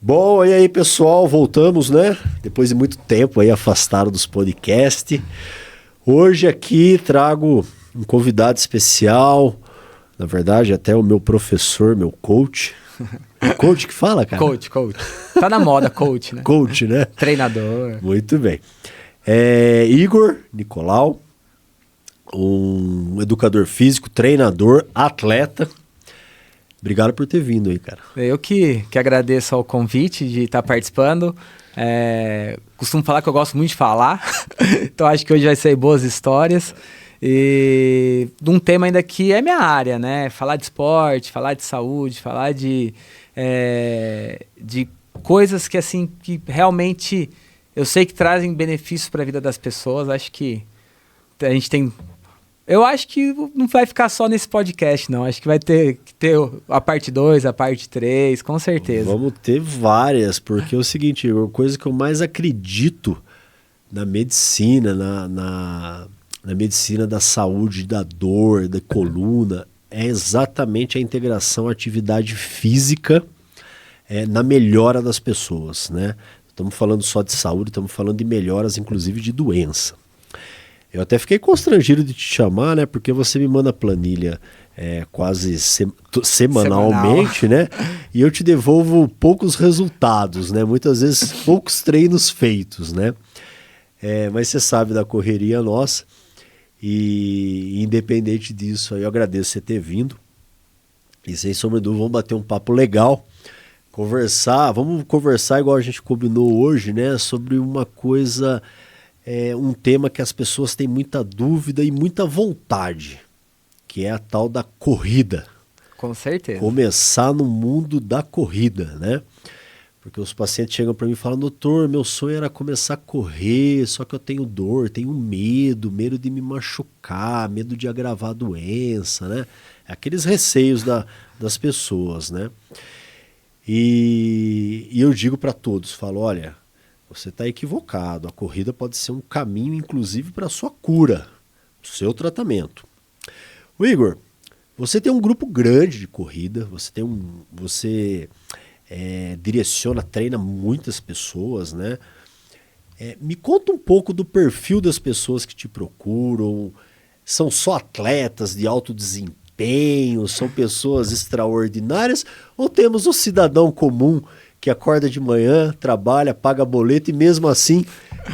Bom, e aí pessoal, voltamos, né? Depois de muito tempo aí afastado dos podcasts. Hoje aqui trago um convidado especial, na verdade até o meu professor, meu coach. É coach que fala, cara? Coach. Tá na moda, coach, né? Coach, né? Treinador. Muito bem. Igor Nicolau, um educador físico, treinador, atleta. Obrigado por ter vindo aí, cara. Eu que agradeço ao convite de estar participando. Costumo falar que eu gosto muito de falar, então acho que hoje vai ser boas histórias. E de um tema ainda que é minha área, né? Falar de esporte, falar de saúde, falar de coisas que, assim, que realmente eu sei que trazem benefícios para a vida das pessoas. Acho que a gente tem... Eu acho que não vai ficar só nesse podcast, não. Acho que vai ter que ter a parte 2, a parte 3, com certeza. Vamos ter várias, porque é o seguinte, a coisa que eu mais acredito na medicina, na medicina da saúde, da dor, da coluna, é exatamente a integração atividade física na melhora das pessoas, né? Estamos falando só de saúde, estamos falando de melhoras, inclusive de doença. Eu até fiquei constrangido de te chamar, né? Porque você me manda planilha quase semanalmente, né? E eu te devolvo poucos resultados, né? Muitas vezes poucos treinos feitos, né? Mas você sabe da correria nossa. E independente disso, aí eu agradeço você ter vindo. E sem sombra de dúvida, vamos bater um papo legal. Vamos conversar igual a gente combinou hoje, né? Sobre uma coisa... um tema que as pessoas têm muita dúvida e muita vontade, que é a tal da corrida. Com certeza. Começar no mundo da corrida, né? Porque os pacientes chegam para mim e falam, doutor, meu sonho era começar a correr, só que eu tenho dor, tenho medo de me machucar, medo de agravar a doença, né? Aqueles receios das pessoas, né? E eu digo para todos, falo, olha... Você está equivocado. A corrida pode ser um caminho, inclusive, para a sua cura, o seu tratamento. O Igor, você tem um grupo grande de corrida, você direciona, treina muitas pessoas, né? Me conta um pouco do perfil das pessoas que te procuram. São só atletas de alto desempenho? São pessoas extraordinárias? Ou temos o cidadão comum que acorda de manhã, trabalha, paga boleto e mesmo assim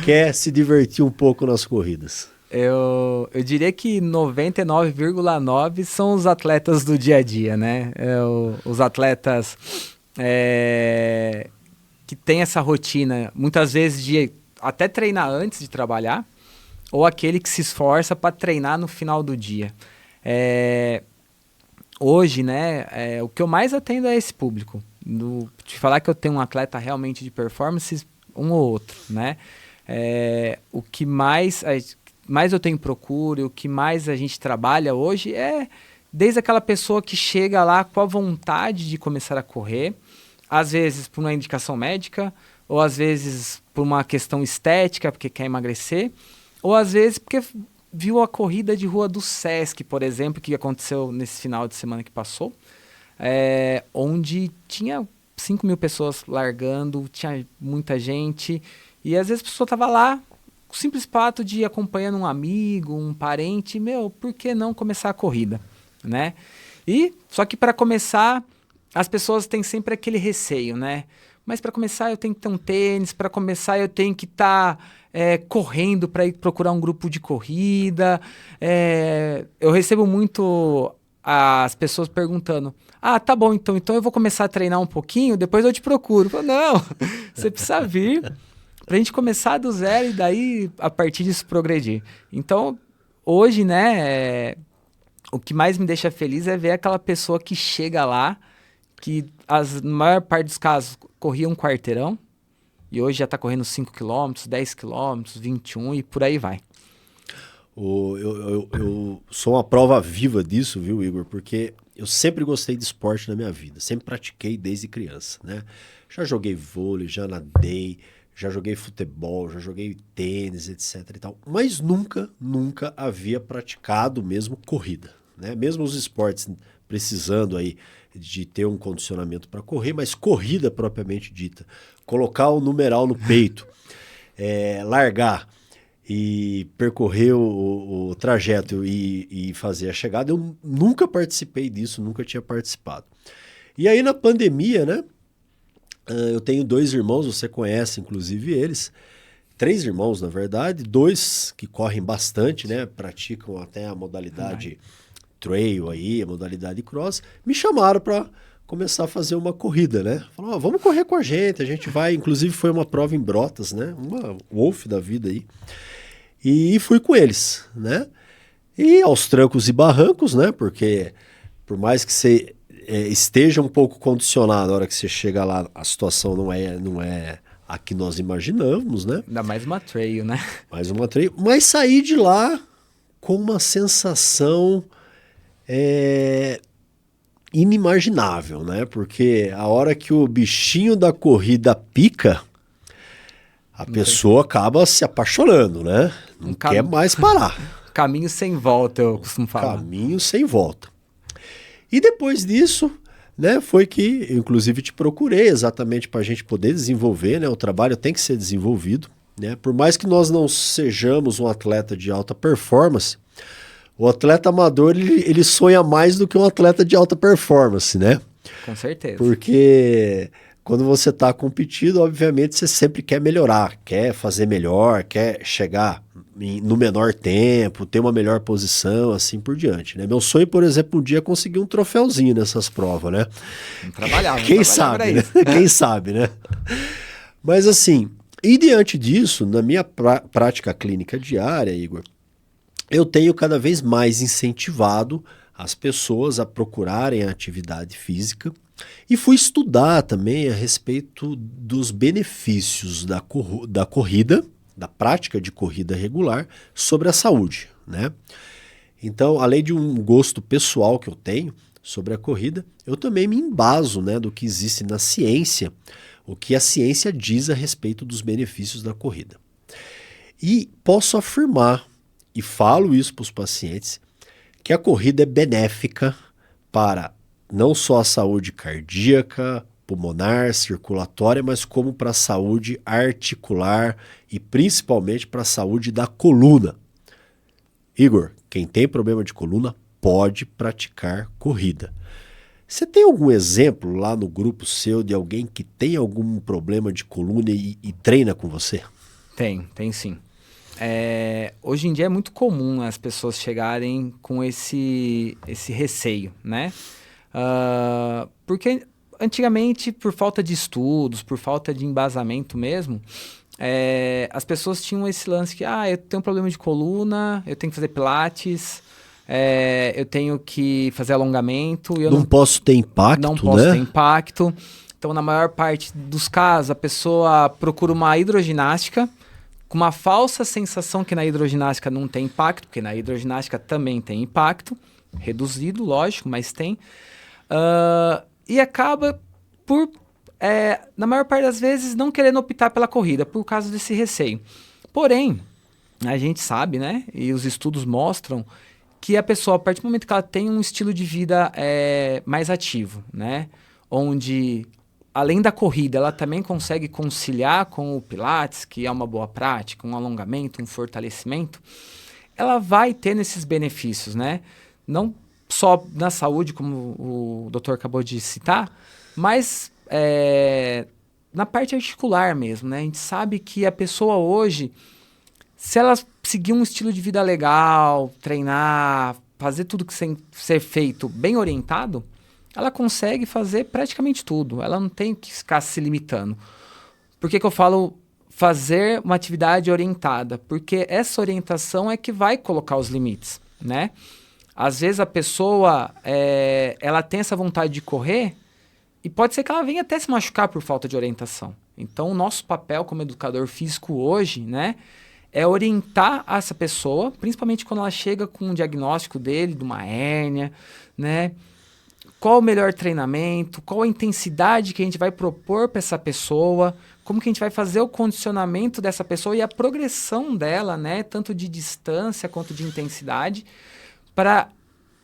quer se divertir um pouco nas corridas? Eu diria que 99,9% são os atletas do dia a dia, né? Os atletas que têm essa rotina, muitas vezes de até treinar antes de trabalhar, ou aquele que se esforça para treinar no final do dia. Hoje, né, o que eu mais atendo é esse público. Te falar que eu tenho um atleta realmente de performance, um ou outro, né? O que mais eu tenho procura, o que mais a gente trabalha hoje é desde aquela pessoa que chega lá com a vontade de começar a correr, às vezes por uma indicação médica, ou às vezes por uma questão estética, porque quer emagrecer, ou às vezes porque viu a corrida de rua do Sesc, por exemplo, que aconteceu nesse final de semana que passou, onde tinha 5.000 pessoas largando, tinha muita gente, e às vezes a pessoa estava lá, com o simples fato de ir acompanhando um amigo, um parente, por que não começar a corrida, né? Só que para começar, as pessoas têm sempre aquele receio, né? Mas para começar eu tenho que ter um tênis, para começar eu tenho que estar correndo para ir procurar um grupo de corrida. Eu recebo muito as pessoas perguntando, tá bom, então eu vou começar a treinar um pouquinho, depois eu te procuro. Eu falo, não, você precisa vir pra gente começar do zero e daí, a partir disso, progredir. Então, hoje, né, o que mais me deixa feliz é ver aquela pessoa que chega lá, que na maior parte dos casos corria um quarteirão, e hoje já está correndo 5 km, 10 km, 21 e por aí vai. Eu sou uma prova viva disso, viu, Igor? Porque eu sempre gostei de esporte na minha vida, sempre pratiquei desde criança, né? Já joguei vôlei, já nadei, já joguei futebol, já joguei tênis, etc e tal, mas nunca havia praticado mesmo corrida, né? Mesmo os esportes precisando aí de ter um condicionamento para correr, mas corrida propriamente dita, colocar o numeral no peito, largar e percorrer o trajeto e fazer a chegada, eu nunca participei disso, nunca tinha participado. E aí na pandemia, né, eu tenho 2 irmãos, você conhece inclusive eles, 3 irmãos na verdade, 2 que correm bastante, né, praticam até a modalidade trail aí, a modalidade cross, me chamaram para começar a fazer uma corrida, né? Falaram, vamos correr com a gente vai, inclusive foi uma prova em Brotas, né? Uma Wolf da vida aí. E fui com eles, né? E aos trancos e barrancos, né? Porque por mais que você esteja um pouco condicionado na hora que você chega lá, a situação não é a que nós imaginamos, né? Ainda mais uma trail, né? Mais uma trail. Mas saí de lá com uma sensação inimaginável, né? Porque a hora que o bichinho da corrida pica, a pessoa acaba se apaixonando, né? Não quer mais parar. Caminho sem volta, eu costumo falar. Caminho sem volta. E depois disso, né, foi que, inclusive, te procurei exatamente para a gente poder desenvolver, né? O trabalho tem que ser desenvolvido, né? Por mais que nós não sejamos um atleta de alta performance, o atleta amador, ele sonha mais do que um atleta de alta performance, né? Com certeza. Porque quando você está competindo, obviamente, você sempre quer melhorar, quer fazer melhor, quer chegar no menor tempo, ter uma melhor posição, assim por diante, né? Meu sonho, por exemplo, um dia é conseguir um troféuzinho nessas provas, né? Quem sabe, né? Quem sabe, né? Mas assim, e diante disso, na minha prática clínica diária, Igor, eu tenho cada vez mais incentivado as pessoas a procurarem a atividade física e fui estudar também a respeito dos benefícios da corrida, da prática de corrida regular sobre a saúde, né? Então, além de um gosto pessoal que eu tenho sobre a corrida, eu também me embaso, né, do que existe na ciência, o que a ciência diz a respeito dos benefícios da corrida. E posso afirmar, e falo isso para os pacientes, que a corrida é benéfica para não só a saúde cardíaca, pulmonar, circulatória, mas como para a saúde articular e principalmente para a saúde da coluna. Igor, quem tem problema de coluna pode praticar corrida. Você tem algum exemplo lá no grupo seu de alguém que tem algum problema de coluna e treina com você? Tem sim. Hoje em dia é muito comum as pessoas chegarem com esse receio, né? Porque antigamente, por falta de estudos, por falta de embasamento mesmo, as pessoas tinham esse lance que, eu tenho um problema de coluna, eu tenho que fazer pilates, eu tenho que fazer alongamento. Eu não posso ter impacto, não posso ter impacto. Então, na maior parte dos casos, a pessoa procura uma hidroginástica, com uma falsa sensação que na hidroginástica não tem impacto, porque na hidroginástica também tem impacto, reduzido, lógico, mas tem. E acaba por, na maior parte das vezes, não querendo optar pela corrida, por causa desse receio. Porém, a gente sabe, né, e os estudos mostram que a pessoa, a partir do momento que ela tem um estilo de vida mais ativo, né, onde além da corrida, ela também consegue conciliar com o Pilates, que é uma boa prática, um alongamento, um fortalecimento, ela vai ter esses benefícios, né? Não só na saúde, como o doutor acabou de citar, mas na parte articular mesmo, né? A gente sabe que a pessoa hoje, se ela seguir um estilo de vida legal, treinar, fazer tudo que ser feito bem orientado, ela consegue fazer praticamente tudo. Ela não tem que ficar se limitando. Por que eu falo fazer uma atividade orientada? Porque essa orientação é que vai colocar os limites, né? Às vezes a pessoa, ela tem essa vontade de correr e pode ser que ela venha até se machucar por falta de orientação. Então, o nosso papel como educador físico hoje, né, é orientar essa pessoa, principalmente quando ela chega com um diagnóstico dele, de uma hérnia, né? Qual o melhor treinamento, qual a intensidade que a gente vai propor para essa pessoa, como que a gente vai fazer o condicionamento dessa pessoa e a progressão dela, né, tanto de distância quanto de intensidade, para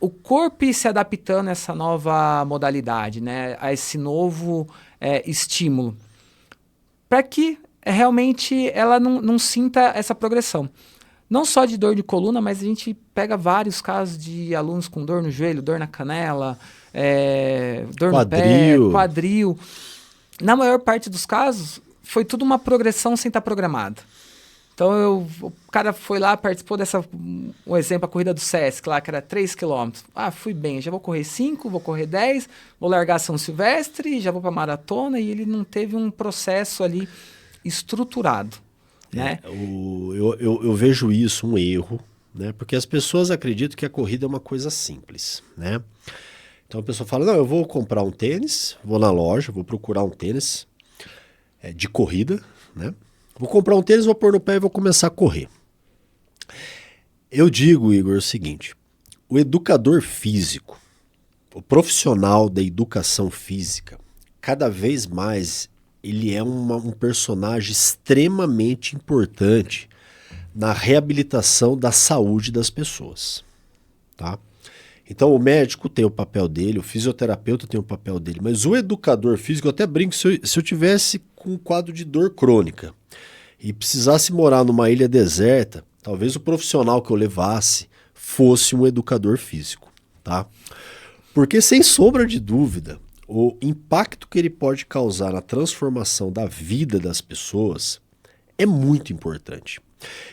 o corpo ir se adaptando a essa nova modalidade, né? A esse novo estímulo, para que realmente ela não sinta essa progressão. Não só de dor de coluna, mas a gente pega vários casos de alunos com dor no joelho, dor na canela, dor no pé, quadril. Na maior parte dos casos, foi tudo uma progressão sem estar programada. Então, o cara foi lá, participou dessa, um exemplo, a corrida do Sesc, lá, que era 3 km. Ah, fui bem, já vou correr 5, vou correr 10, vou largar São Silvestre, já vou para maratona, e ele não teve um processo ali estruturado. Né? Eu vejo isso um erro, né? Porque as pessoas acreditam que a corrida é uma coisa simples, né? Então a pessoa fala, não, eu vou comprar um tênis, vou na loja, vou procurar um tênis de corrida, né? Vou comprar um tênis, vou pôr no pé e vou começar a correr. Eu digo, Igor, o seguinte, o educador físico, o profissional da educação física, cada vez mais ele é um personagem extremamente importante na reabilitação da saúde das pessoas, tá? Então o médico tem o papel dele, o fisioterapeuta tem o papel dele, mas o educador físico, eu até brinco, se eu tivesse com um quadro de dor crônica e precisasse morar numa ilha deserta, talvez o profissional que eu levasse fosse um educador físico, tá? Porque sem sombra de dúvida, o impacto que ele pode causar na transformação da vida das pessoas é muito importante.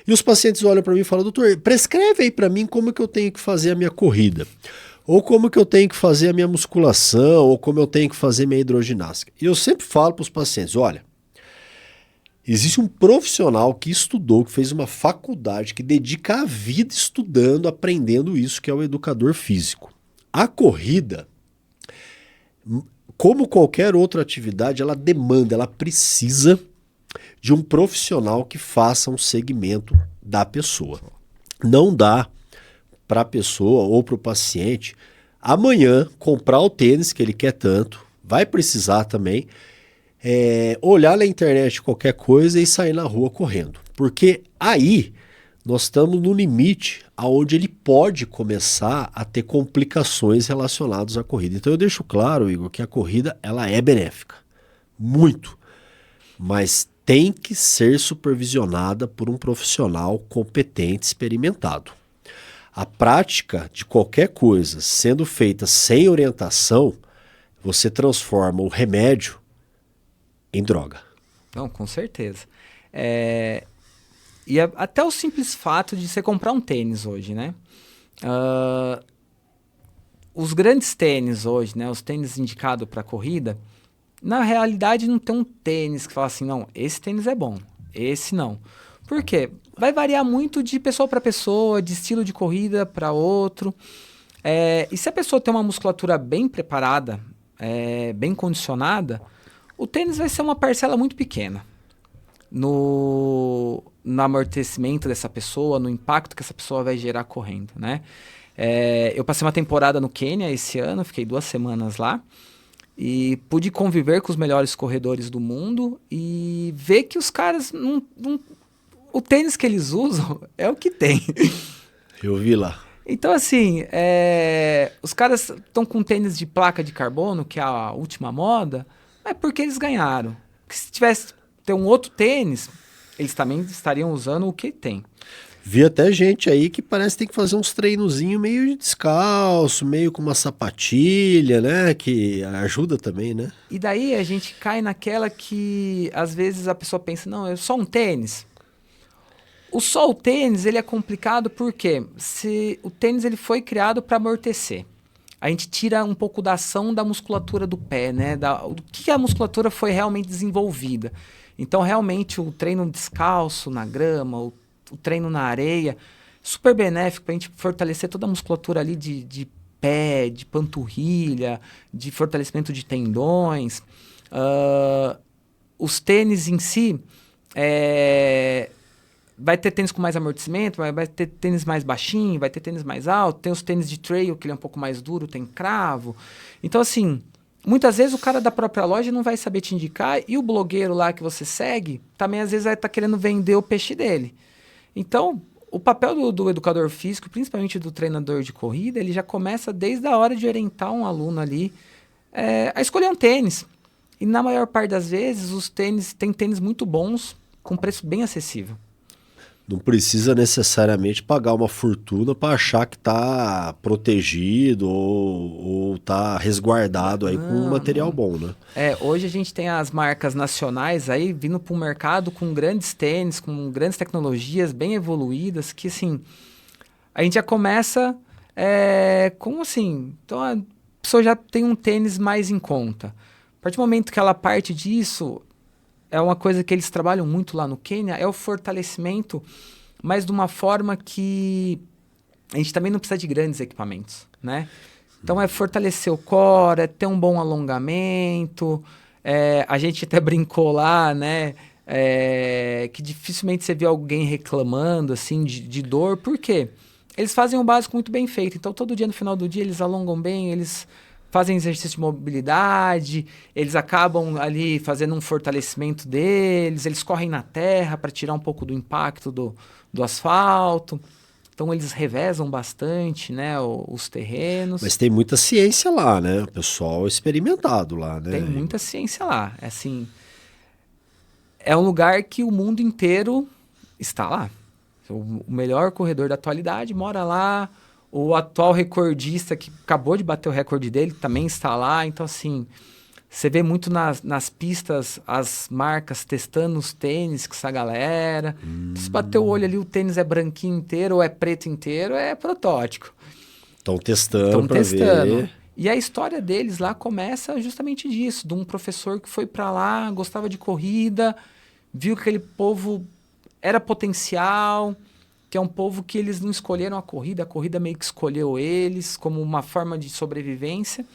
E os pacientes olham para mim e falam, doutor, prescreve aí para mim como que eu tenho que fazer a minha corrida, ou como que eu tenho que fazer a minha musculação, ou como eu tenho que fazer minha hidroginástica. E eu sempre falo para os pacientes, olha, existe um profissional que estudou, que fez uma faculdade, que dedica a vida estudando, aprendendo isso, que é o educador físico. A corrida, como qualquer outra atividade, ela demanda, ela precisa de um profissional que faça um segmento da pessoa. Não dá para a pessoa ou para o paciente amanhã comprar o tênis que ele quer tanto, vai precisar também, olhar na internet qualquer coisa e sair na rua correndo. Porque aí nós estamos no limite aonde ele pode começar a ter complicações relacionadas à corrida. Então eu deixo claro, Igor, que a corrida ela é benéfica, muito, mas tem que ser supervisionada por um profissional competente, experimentado. A prática de qualquer coisa sendo feita sem orientação, você transforma o remédio em droga. Não, com certeza. E até o simples fato de você comprar um tênis hoje, né? Os grandes tênis hoje, né? Os tênis indicados para corrida, na realidade não tem um tênis que fala assim, não, esse tênis é bom, esse não. Por quê? Vai variar muito de pessoa para pessoa, de estilo de corrida para outro. E se a pessoa tem uma musculatura bem preparada, bem condicionada, o tênis vai ser uma parcela muito pequena no amortecimento dessa pessoa, no impacto que essa pessoa vai gerar correndo, né? Eu passei uma temporada no Quênia esse ano, fiquei 2 semanas lá e pude conviver com os melhores corredores do mundo e ver que os caras o tênis que eles usam é o que tem. Eu vi lá. Então, assim, os caras estão com tênis de placa de carbono, que é a última moda, é porque eles ganharam. Porque se tivesse ter um outro tênis, eles também estariam usando o que tem. Vi até gente aí que parece que tem que fazer uns treinozinhos meio de descalço, meio com uma sapatilha, né? Que ajuda também, né? E daí a gente cai naquela que, às vezes, a pessoa pensa, não, é só um tênis. Só o tênis, ele é complicado porque o tênis ele foi criado para amortecer. A gente tira um pouco da ação da musculatura do pé, né? Do que a musculatura foi realmente desenvolvida. Então, realmente, o treino descalço, na grama, o treino na areia, super benéfico para a gente fortalecer toda a musculatura ali de pé, de panturrilha, de fortalecimento de tendões. Os tênis em si, vai ter tênis com mais amortecimento, vai ter tênis mais baixinho, vai ter tênis mais alto, tem os tênis de trail, que ele é um pouco mais duro, tem cravo. Então, assim, muitas vezes o cara da própria loja não vai saber te indicar e o blogueiro lá que você segue, também às vezes vai estar querendo vender o peixe dele. Então, o papel do educador físico, principalmente do treinador de corrida, ele já começa desde a hora de orientar um aluno ali a escolher um tênis. E na maior parte das vezes, tem tênis muito bons, com preço bem acessível. Não precisa necessariamente pagar uma fortuna para achar que está protegido ou está resguardado aí com um material bom, né? Hoje a gente tem as marcas nacionais aí vindo para o mercado com grandes tênis, com grandes tecnologias bem evoluídas, que assim, a gente já começa com assim, então a pessoa já tem um tênis mais em conta. A partir do momento que ela parte disso, é uma coisa que eles trabalham muito lá no Quênia, é o fortalecimento, mas de uma forma que a gente também não precisa de grandes equipamentos, né? Então é fortalecer o core, é ter um bom alongamento, a gente até brincou lá, né? Que dificilmente você vê alguém reclamando assim de dor, por quê? Eles fazem o básico muito bem feito, então todo dia no final do dia eles alongam bem, eles fazem exercício de mobilidade, eles acabam ali fazendo um fortalecimento deles, eles correm na terra para tirar um pouco do impacto do asfalto. Então eles revezam bastante, né, os terrenos. Mas tem muita ciência lá, né? O pessoal experimentado lá, né? Tem muita ciência lá. Assim, é um lugar que o mundo inteiro está lá. O melhor corredor da atualidade mora lá. O atual recordista que acabou de bater o recorde dele também está lá. Então, assim, você vê muito nas pistas as marcas testando os tênis com essa galera. Se bater o olho ali, o tênis é branquinho inteiro ou é preto inteiro, é protótipo. Estão testando para ver. E a história deles lá começa justamente disso, de um professor que foi para lá, gostava de corrida, viu que aquele povo era potencial, que é um povo que eles não escolheram a corrida meio que escolheu eles como uma forma de sobrevivência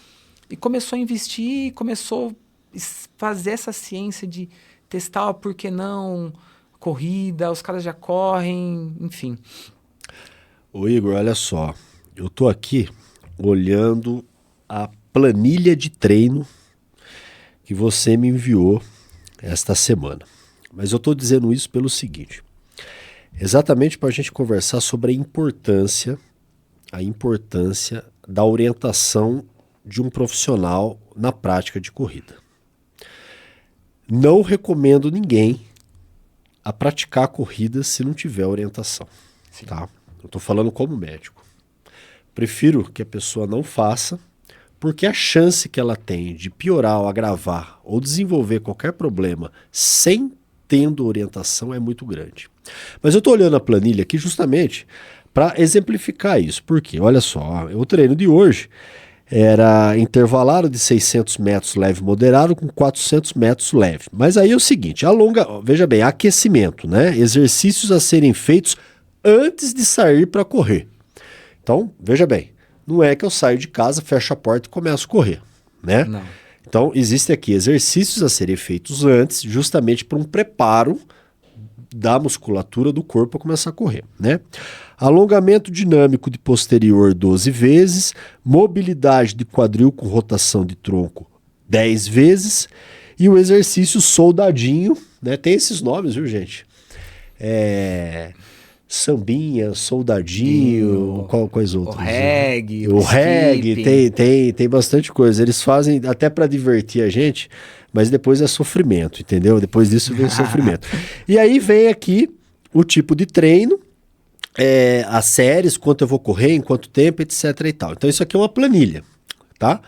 e começou a investir, começou a fazer essa ciência de testar, por que não, corrida, os caras já correm, enfim. Ô Igor, olha só, eu tô aqui olhando a planilha de treino que você me enviou esta semana, mas eu tô dizendo isso pelo seguinte... Exatamente para a gente conversar sobre a importância da orientação de um profissional na prática de corrida. Não recomendo ninguém a praticar corrida se não tiver orientação. Tá? Eu estou falando como médico. Prefiro que a pessoa não faça, porque a chance que ela tem de piorar ou agravar ou desenvolver qualquer problema sem tendo orientação é muito grande. Mas eu estou olhando a planilha aqui justamente para exemplificar isso. Por quê? Olha só, o treino de hoje era intervalado de 600 metros leve moderado com 400 metros leve. Mas aí é o seguinte, veja bem, aquecimento, né? Exercícios a serem feitos antes de sair para correr. Então, veja bem, não é que eu saio de casa, fecho a porta e começo a correr, né? Não. Então, existem aqui exercícios a serem feitos antes, justamente para um preparo da musculatura do corpo para começar a correr, né? Alongamento dinâmico de posterior 12 vezes, mobilidade de quadril com rotação de tronco 10 vezes e o exercício soldadinho, né? Tem esses nomes, viu, gente? Sambinha, soldadinho, qual coisa outra? O reggae, tem bastante coisa. Eles fazem até para divertir a gente, mas depois é sofrimento, entendeu? Depois disso vem o sofrimento. E aí vem aqui o tipo de treino, as séries, quanto eu vou correr, em quanto tempo, etc e tal. Então isso aqui é uma planilha, tá?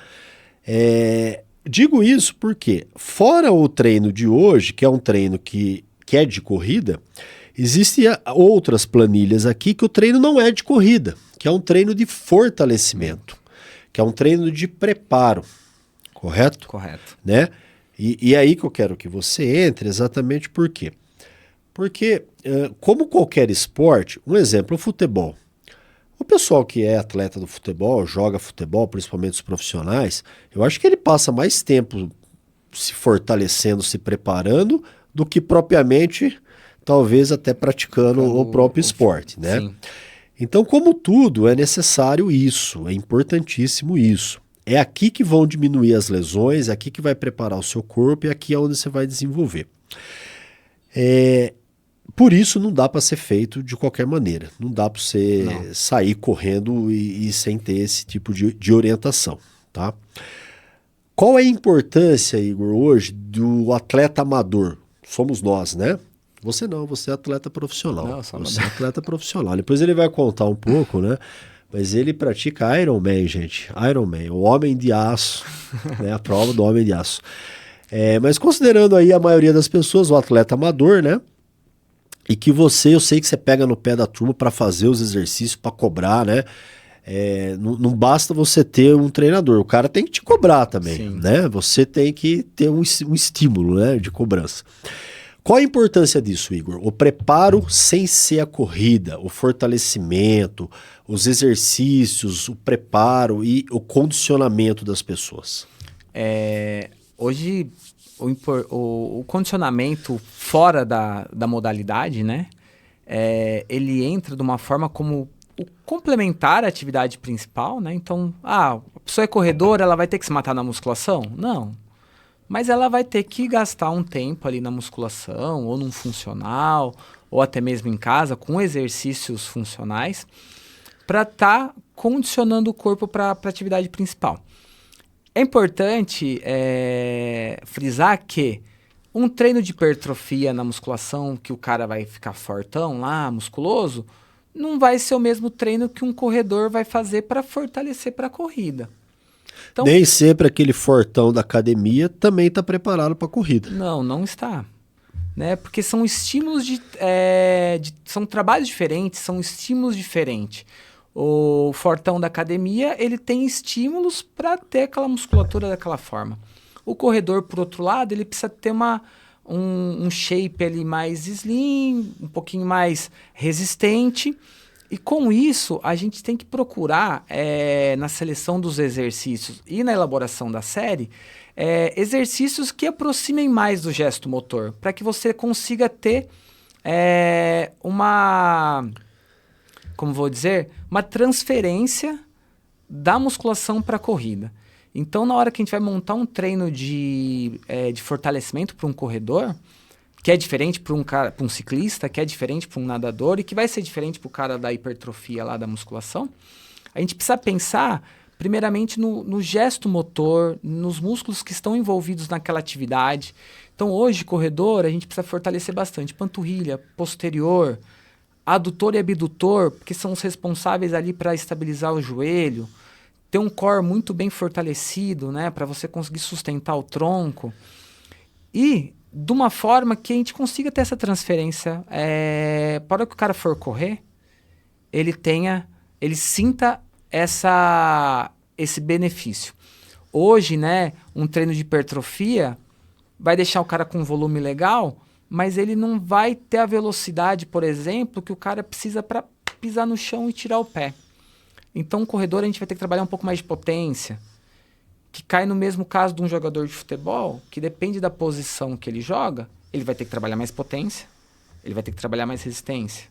Digo isso porque, fora o treino de hoje, que é um treino que é de corrida, existem outras planilhas aqui que o treino não é de corrida, que é um treino de fortalecimento, que é um treino de preparo, correto? Correto. Né? E aí que eu quero que você entre exatamente por quê? Porque, como qualquer esporte, um exemplo, o futebol. O pessoal que é atleta do futebol, joga futebol, principalmente os profissionais, eu acho que ele passa mais tempo se fortalecendo, se preparando, do que propriamente, talvez até praticando o próprio esporte, né? Sim. Então, como tudo, é necessário isso, é importantíssimo isso. É aqui que vão diminuir as lesões, é aqui que vai preparar o seu corpo e aqui é onde você vai desenvolver. Por isso não dá para ser feito de qualquer maneira. Não dá para você Não. sair correndo e sem ter esse tipo de orientação, tá? Qual é a importância, Igor, hoje do atleta amador? Somos nós, né? Você não, você é atleta profissional. Não, só Você é atleta profissional. Depois ele vai contar um pouco, né? Mas ele pratica Ironman, gente. Ironman, o homem de aço, né? A prova do homem de aço. Mas considerando aí a maioria das pessoas, o atleta amador, né? E que eu sei que você pega no pé da turma para fazer os exercícios, para cobrar, né? Não basta você ter um treinador, o cara tem que te cobrar também, Sim. né? Você tem que ter um estímulo, né, de cobrança. Qual a importância disso, Igor? O preparo sem ser a corrida, o fortalecimento, os exercícios, o preparo e o condicionamento das pessoas. Hoje, o condicionamento fora da modalidade, né? Ele entra de uma forma como o complementar à atividade principal, né? Então, a pessoa é corredora, ela vai ter que se matar na musculação? Não. Mas ela vai ter que gastar um tempo ali na musculação, ou num funcional, ou até mesmo em casa, com exercícios funcionais, para estar condicionando o corpo para a atividade principal. É importante frisar que um treino de hipertrofia na musculação, que o cara vai ficar fortão lá, musculoso, não vai ser o mesmo treino que um corredor vai fazer para fortalecer para a corrida. Então, nem sempre aquele fortão da academia também está preparado para a corrida. Não está. Né? Porque são estímulos são trabalhos diferentes, são estímulos diferentes. O fortão da academia, ele tem estímulos para ter aquela musculatura daquela forma. O corredor, por outro lado, ele precisa ter um shape ali mais slim, um pouquinho mais resistente. E com isso, a gente tem que procurar, na seleção dos exercícios e na elaboração da série, exercícios que aproximem mais do gesto motor, para que você consiga ter uma transferência da musculação para a corrida. Então, na hora que a gente vai montar um treino de fortalecimento para um corredor, que é diferente para um ciclista, que é diferente para um nadador e que vai ser diferente para o cara da hipertrofia lá da musculação, a gente precisa pensar primeiramente no gesto motor, nos músculos que estão envolvidos naquela atividade. Então hoje, corredor, a gente precisa fortalecer bastante panturrilha, posterior, adutor e abdutor, porque são os responsáveis ali para estabilizar o joelho, ter um core muito bem fortalecido, né, para você conseguir sustentar o tronco. E de uma forma que a gente consiga ter essa transferência, para que o cara for correr, ele sinta esse benefício. Hoje, né, um treino de hipertrofia vai deixar o cara com um volume legal, mas ele não vai ter a velocidade, por exemplo, que o cara precisa para pisar no chão e tirar o pé. Então, o corredor a gente vai ter que trabalhar um pouco mais de potência, que cai no mesmo caso de um jogador de futebol, que depende da posição que ele joga, ele vai ter que trabalhar mais potência, ele vai ter que trabalhar mais resistência.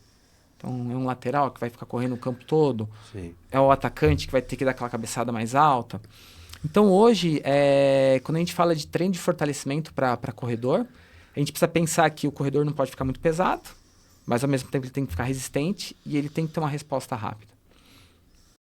Então, é um lateral que vai ficar correndo o campo todo, Sim. É o atacante que vai ter que dar aquela cabeçada mais alta. Então, hoje, quando a gente fala de treino de fortalecimento para corredor, a gente precisa pensar que o corredor não pode ficar muito pesado, mas ao mesmo tempo ele tem que ficar resistente e ele tem que ter uma resposta rápida.